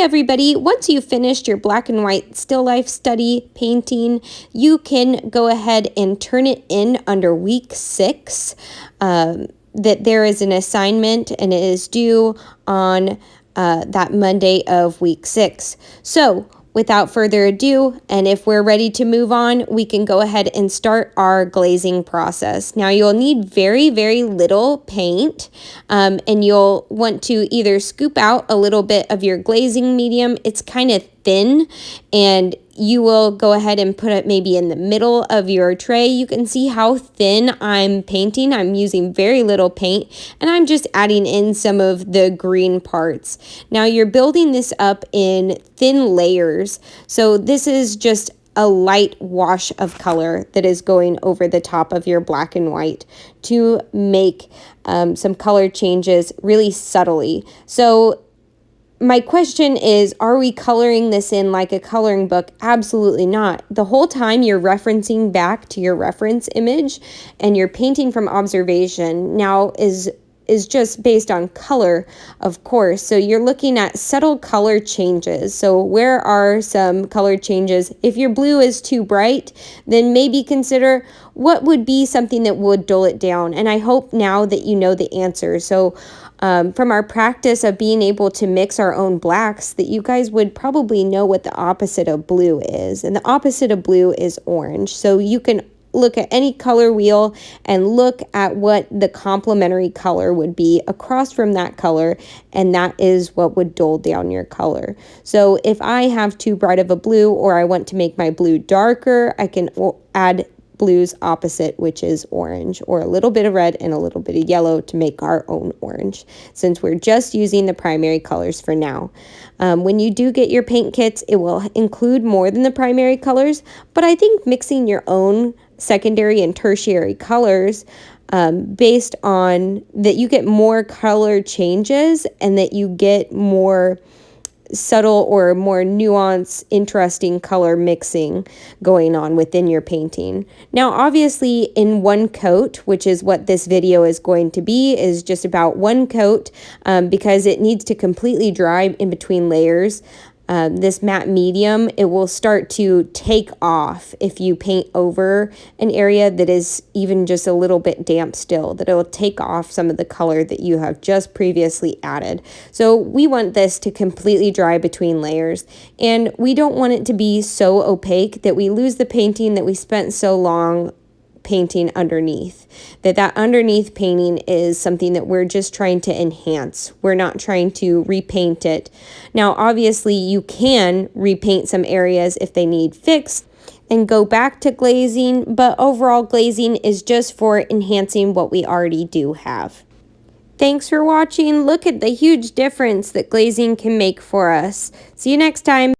everybody, once you've finished your black and white still life study painting, you can go ahead and turn it in under week 6. That there is an assignment and it is due on that Monday of week 6. So without further ado, and if we're ready to move on, we can go ahead and start our glazing process. Now you'll need very, very little paint, and you'll want to either scoop out a little bit of your glazing medium. It's kind of thin, and you will go ahead and put it maybe in the middle of your tray. You can see how thin I'm painting. I'm using very little paint, and I'm just adding in some of the green parts. Now you're building this up in thin layers. So this is just a light wash of color that is going over the top of your black and white to make some color changes really subtly. So my question is, are we coloring this in like a coloring book? Absolutely not. The whole time you're referencing back to your reference image and you're painting from observation now is just based on color, of course. So you're looking at subtle color changes. So where are some color changes? If your blue is too bright, then maybe consider what would be something that would dull it down. And I hope now that you know the answer. So from our practice of being able to mix our own blacks, that you guys would probably know what the opposite of blue is. And the opposite of blue is orange. So you can look at any color wheel and look at what the complementary color would be across from that color, and that is what would dull down your color. So if I have too bright of a blue, or I want to make my blue darker, I can add blue's opposite, which is orange, or a little bit of red and a little bit of yellow to make our own orange, since we're just using the primary colors for now. When you do get your paint kits, it will include more than the primary colors, but I think mixing your own secondary and tertiary colors based on that, you get more color changes and that you get more subtle or more nuanced, interesting color mixing going on within your painting. Now, obviously, in one coat, which is what this video is going to be, is just about one coat because it needs to completely dry in between layers. This matte medium, it will start to take off if you paint over an area that is even just a little bit damp still, that it will take off some of the color that you have just previously added. So we want this to completely dry between layers, and we don't want it to be so opaque that we lose the painting that we spent so long painting underneath. That underneath painting is something that we're just trying to enhance. We're not trying to repaint it. Now, obviously, you can repaint some areas if they need fixed and go back to glazing, but overall glazing is just for enhancing what we already do have. Thanks for watching. Look at the huge difference that glazing can make for us. See you next time.